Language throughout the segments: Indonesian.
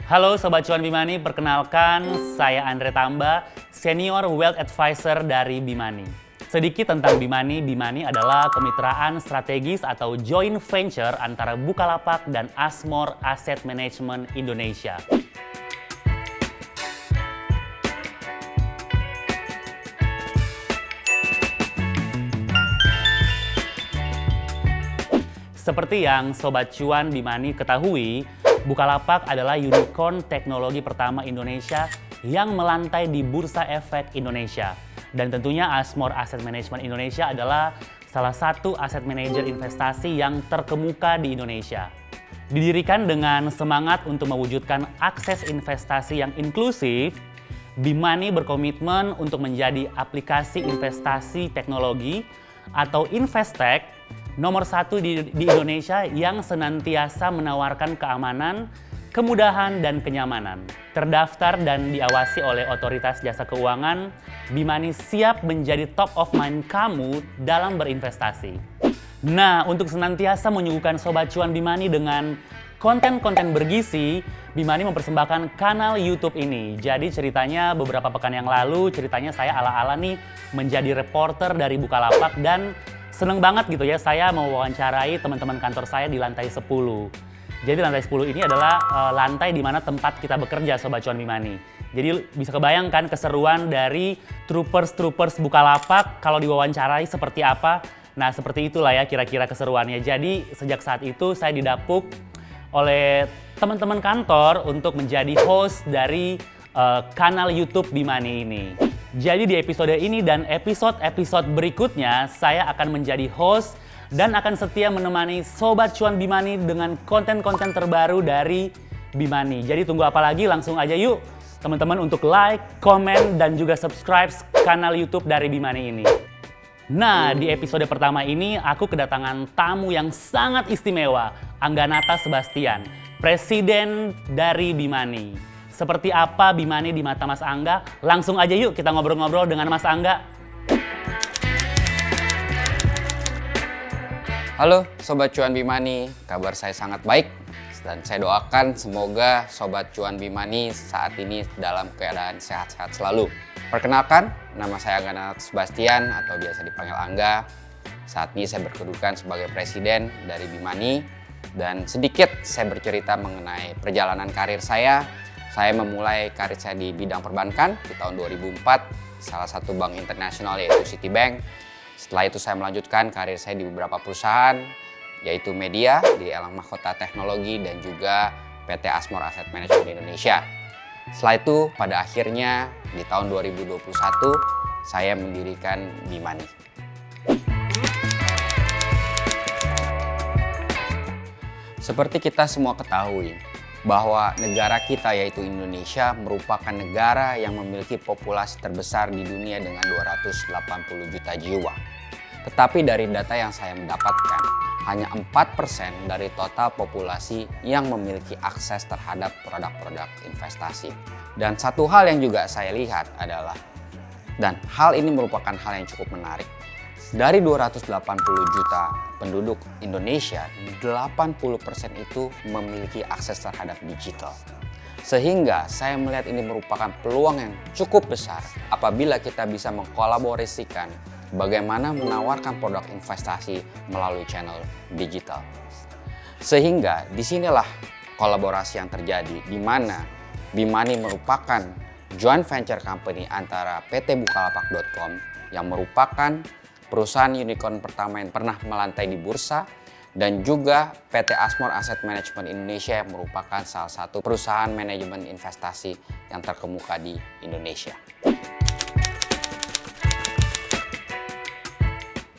Halo Sobat Cuan Bimani, perkenalkan saya Andre Tamba, Senior Wealth Advisor dari Bimani. Sedikit tentang Bimani, Bimani adalah kemitraan strategis atau joint venture antara Bukalapak dan Asmore Asset Management Indonesia. Seperti yang Sobat Cuan Bimani ketahui, Bukalapak adalah unicorn teknologi pertama Indonesia yang melantai di Bursa Efek Indonesia. Dan tentunya Asmore Asset Management Indonesia adalah salah satu aset manajer investasi yang terkemuka di Indonesia. Didirikan dengan semangat untuk mewujudkan akses investasi yang inklusif, Bimani berkomitmen untuk menjadi aplikasi investasi teknologi atau Investec nomor satu di Indonesia yang senantiasa menawarkan keamanan, kemudahan, dan kenyamanan. Terdaftar dan diawasi oleh Otoritas Jasa Keuangan, Bimani siap menjadi top of mind kamu dalam berinvestasi. Nah, untuk senantiasa menyuguhkan Sobat Cuan Bimani dengan konten-konten bergizi, Bimani mempersembahkan kanal YouTube ini. Jadi ceritanya beberapa pekan yang lalu, ceritanya saya ala-ala nih menjadi reporter dari Bukalapak dan seneng banget gitu ya, saya mewawancarai teman-teman kantor saya di lantai 10. Jadi lantai 10 ini adalah lantai di mana tempat kita bekerja Sobat Cuan Bimani. Jadi bisa kebayangkan keseruan dari troopers Bukalapak kalau diwawancarai seperti apa. Nah seperti itulah ya kira-kira keseruannya. Jadi sejak saat itu saya didapuk oleh teman-teman kantor untuk menjadi host dari kanal YouTube Bimani ini. Jadi di episode ini dan episode berikutnya saya akan menjadi host dan akan setia menemani Sobat Cuan Bimani dengan konten-konten terbaru dari Bimani. Jadi tunggu apa lagi, langsung aja yuk teman-teman untuk like, komen, dan juga subscribe kanal YouTube dari Bimani ini. Nah, di episode pertama ini aku kedatangan tamu yang sangat istimewa, Angganata Sebastian, Presiden dari Bimani. Seperti apa Bimani di mata Mas Angga? Langsung aja yuk kita ngobrol-ngobrol dengan Mas Angga. Halo Sobat Cuan Bimani, kabar saya sangat baik dan saya doakan semoga Sobat Cuan Bimani saat ini dalam keadaan sehat-sehat selalu. Perkenalkan, nama saya Angganata Sebastian atau biasa dipanggil Angga. Saat ini saya berkedudukan sebagai Presiden dari Bimani dan sedikit saya bercerita mengenai perjalanan karir saya. Saya memulai karir saya di bidang perbankan di tahun 2004, salah satu bank internasional yaitu Citibank. Setelah itu saya melanjutkan karir saya di beberapa perusahaan, yaitu media di Elang Mahkota Teknologi dan juga PT Asmore Asset Management Indonesia. Setelah itu pada akhirnya di tahun 2021 saya mendirikan Bimani. Seperti kita semua ketahui, bahwa negara kita yaitu Indonesia merupakan negara yang memiliki populasi terbesar di dunia dengan 280 juta jiwa. Tetapi dari data yang saya mendapatkan, hanya 4% dari total populasi yang memiliki akses terhadap produk-produk investasi. Dan satu hal yang juga saya lihat adalah, dan hal ini merupakan hal yang cukup menarik, dari 280 juta penduduk Indonesia, 80% itu memiliki akses terhadap digital. Sehingga saya melihat ini merupakan peluang yang cukup besar apabila kita bisa mengkolaborasikan bagaimana menawarkan produk investasi melalui channel digital. Sehingga disinilah kolaborasi yang terjadi, di mana Bimani merupakan joint venture company antara PT Bukalapak.com yang merupakan perusahaan unicorn pertama yang pernah melantai di bursa dan juga PT Asmore Asset Management Indonesia yang merupakan salah satu perusahaan manajemen investasi yang terkemuka di Indonesia.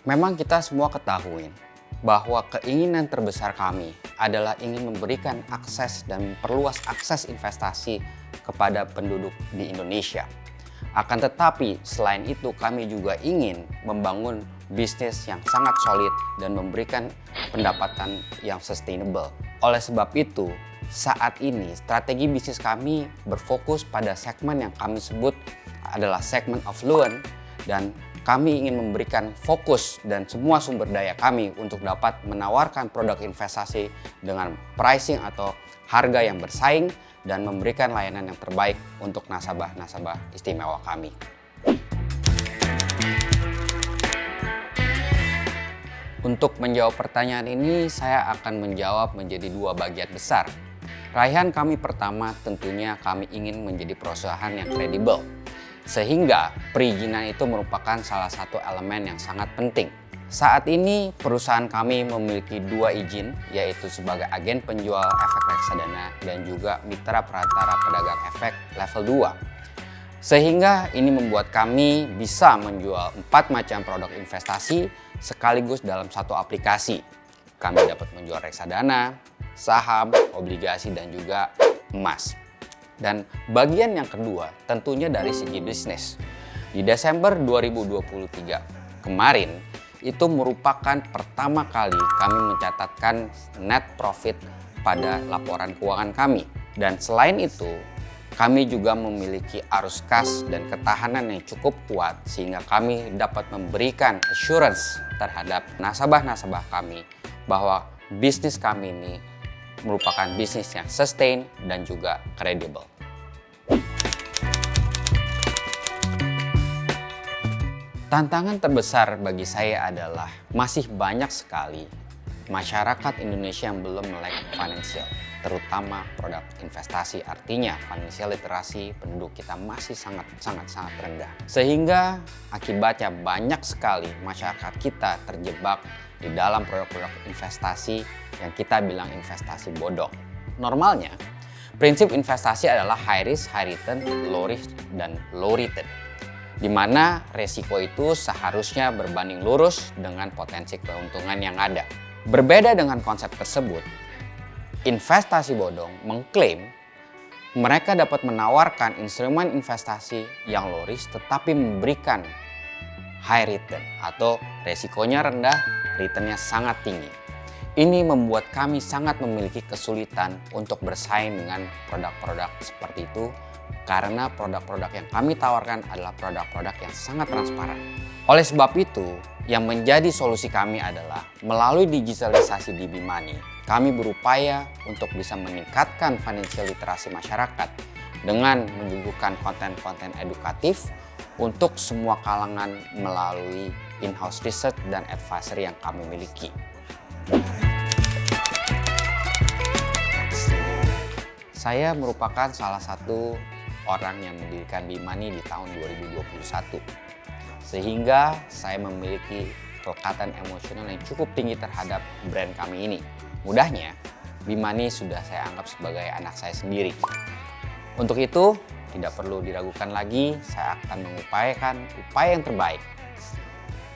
Memang kita semua ketahui bahwa keinginan terbesar kami adalah ingin memberikan akses dan memperluas akses investasi kepada penduduk di Indonesia. Akan tetapi selain itu kami juga ingin membangun bisnis yang sangat solid dan memberikan pendapatan yang sustainable. Oleh sebab itu, saat ini strategi bisnis kami berfokus pada segmen yang kami sebut adalah segmen affluent, dan kami ingin memberikan fokus dan semua sumber daya kami untuk dapat menawarkan produk investasi dengan pricing atau harga yang bersaing dan memberikan layanan yang terbaik untuk nasabah-nasabah istimewa kami. Untuk menjawab pertanyaan ini, saya akan menjawab menjadi dua bagian besar. Raihan kami pertama tentunya kami ingin menjadi perusahaan yang kredibel. Sehingga perizinan itu merupakan salah satu elemen yang sangat penting. Saat ini perusahaan kami memiliki dua izin, yaitu sebagai agen penjual efek reksadana dan juga mitra perantara pedagang efek level 2. Sehingga ini membuat kami bisa menjual 4 macam produk investasi sekaligus dalam satu aplikasi. Kami dapat menjual reksadana, saham, obligasi, dan juga emas. Dan bagian yang kedua tentunya dari segi bisnis. Di Desember 2023 kemarin, itu merupakan pertama kali kami mencatatkan net profit pada laporan keuangan kami. Dan selain itu, kami juga memiliki arus kas dan ketahanan yang cukup kuat sehingga kami dapat memberikan assurance terhadap nasabah-nasabah kami bahwa bisnis kami ini merupakan bisnis yang sustain dan juga kredibel. Tantangan terbesar bagi saya adalah masih banyak sekali masyarakat Indonesia yang belum melek financial, terutama produk investasi. Artinya financial literasi penduduk kita masih sangat rendah. Sehingga akibatnya banyak sekali masyarakat kita terjebak di dalam produk-produk investasi yang kita bilang investasi bodong. Normalnya, prinsip investasi adalah high risk, high return, low risk, dan low return. Di mana resiko itu seharusnya berbanding lurus dengan potensi keuntungan yang ada. Berbeda dengan konsep tersebut, investasi bodong mengklaim mereka dapat menawarkan instrumen investasi yang low risk tetapi memberikan high return atau resikonya rendah, returnnya sangat tinggi. Ini membuat kami sangat memiliki kesulitan untuk bersaing dengan produk-produk seperti itu karena produk-produk yang kami tawarkan adalah produk-produk yang sangat transparan. Oleh sebab itu, yang menjadi solusi kami adalah melalui digitalisasi di Bimani, kami berupaya untuk bisa meningkatkan financial literasi masyarakat dengan menyuguhkan konten-konten edukatif untuk semua kalangan melalui in-house research dan advisory yang kami miliki. Saya merupakan salah satu orang yang mendirikan Bimani di tahun 2021. Sehingga saya memiliki kelekatan emosional yang cukup tinggi terhadap brand kami ini. Mudahnya, Bimani sudah saya anggap sebagai anak saya sendiri. Untuk itu, tidak perlu diragukan lagi, saya akan mengupayakan upaya yang terbaik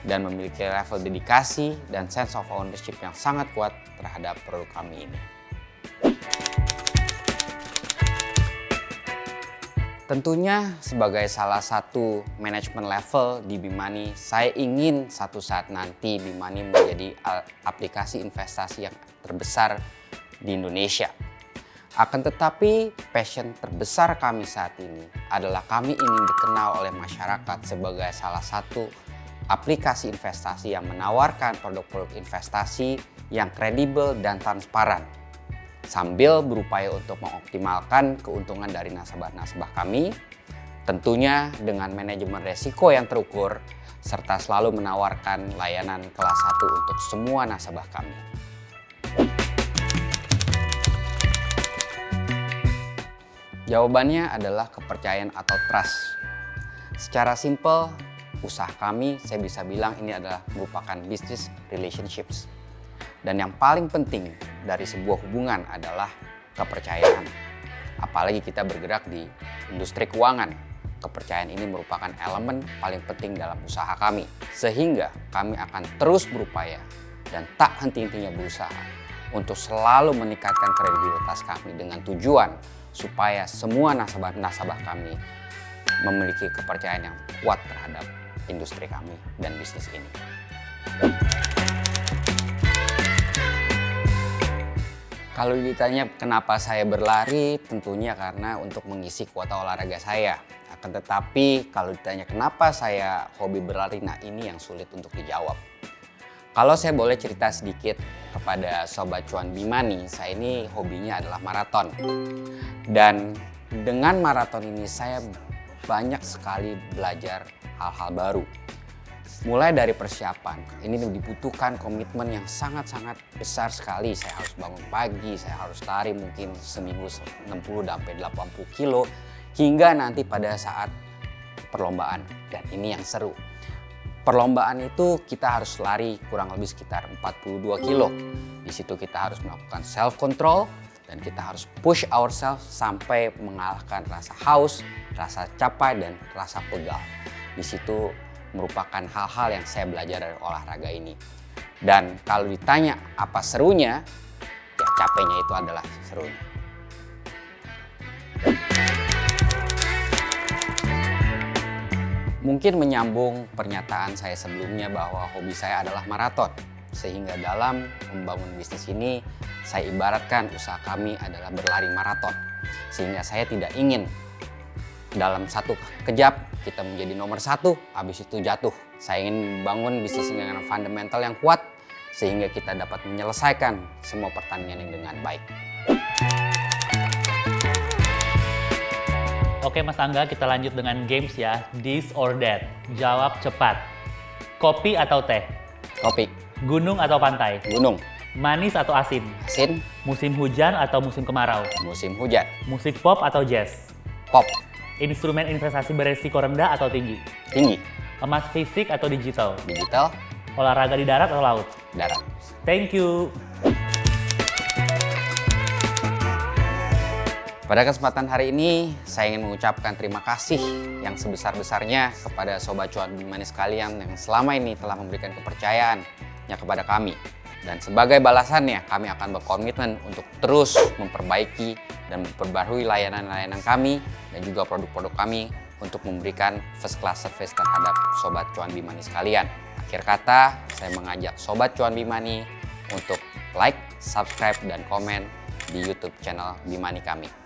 dan memiliki level dedikasi dan sense of ownership yang sangat kuat terhadap produk kami ini. Tentunya sebagai salah satu manajemen level di Bimani, saya ingin satu saat nanti Bimani menjadi aplikasi investasi yang terbesar di Indonesia. Akan tetapi passion terbesar kami saat ini adalah kami ingin dikenal oleh masyarakat sebagai salah satu aplikasi investasi yang menawarkan produk-produk investasi yang kredibel dan transparan, sambil berupaya untuk mengoptimalkan keuntungan dari nasabah-nasabah kami, tentunya dengan manajemen resiko yang terukur, serta selalu menawarkan layanan kelas 1 untuk semua nasabah kami. Jawabannya adalah kepercayaan atau trust. Secara simpel, usaha kami saya bisa bilang ini adalah merupakan business relationships. Dan yang paling penting dari sebuah hubungan adalah kepercayaan. Apalagi kita bergerak di industri keuangan. Kepercayaan ini merupakan elemen paling penting dalam usaha kami. Sehingga kami akan terus berupaya dan tak henti-hentinya berusaha untuk selalu meningkatkan kredibilitas kami dengan tujuan supaya semua nasabah-nasabah kami memiliki kepercayaan yang kuat terhadap industri kami dan bisnis ini. Kalau ditanya kenapa saya berlari, tentunya karena untuk mengisi kuota olahraga saya. Akan tetapi kalau ditanya kenapa saya hobi berlari, nah ini yang sulit untuk dijawab. Kalau saya boleh cerita sedikit kepada Sobat Cuan Bimani, saya ini hobinya adalah maraton. Dan dengan maraton ini saya banyak sekali belajar hal-hal baru. Mulai dari persiapan, ini dibutuhkan komitmen yang sangat-sangat besar sekali. Saya harus bangun pagi, saya harus lari mungkin seminggu 60-80 kilo, hingga nanti pada saat perlombaan. Dan ini yang seru. Perlombaan itu kita harus lari kurang lebih sekitar 42 kilo. Di situ kita harus melakukan self control dan kita harus push ourselves sampai mengalahkan rasa haus, rasa capek dan rasa pegal. Di situ merupakan hal-hal yang saya belajar dari olahraga ini. Dan kalau ditanya apa serunya, ya capeknya itu adalah serunya. Mungkin menyambung pernyataan saya sebelumnya bahwa hobi saya adalah maraton. Sehingga dalam membangun bisnis ini, saya ibaratkan usaha kami adalah berlari maraton. Sehingga saya tidak ingin dalam satu kejap kita menjadi nomor 1, habis itu jatuh. Saya ingin membangun bisnis dengan fundamental yang kuat, sehingga kita dapat menyelesaikan semua pertandingan dengan baik. Oke Mas Angga, kita lanjut dengan games ya. This or that. Jawab cepat. Kopi atau teh? Kopi. Gunung atau pantai? Gunung. Manis atau asin? Asin. Musim hujan atau musim kemarau? Musim hujan. Musik pop atau jazz? Pop. Instrumen investasi beresiko rendah atau tinggi? Tinggi. Emas fisik atau digital? Digital. Olahraga di darat atau laut? Darat. Thank you. Pada kesempatan hari ini, saya ingin mengucapkan terima kasih yang sebesar-besarnya kepada Sobat Cuan Bimani sekalian yang selama ini telah memberikan kepercayaannya kepada kami. Dan sebagai balasannya, kami akan berkomitmen untuk terus memperbaiki dan memperbarui layanan-layanan kami dan juga produk-produk kami untuk memberikan first class service terhadap Sobat Cuan Bimani sekalian. Akhir kata, saya mengajak Sobat Cuan Bimani untuk like, subscribe, dan komen di YouTube channel Bimani kami.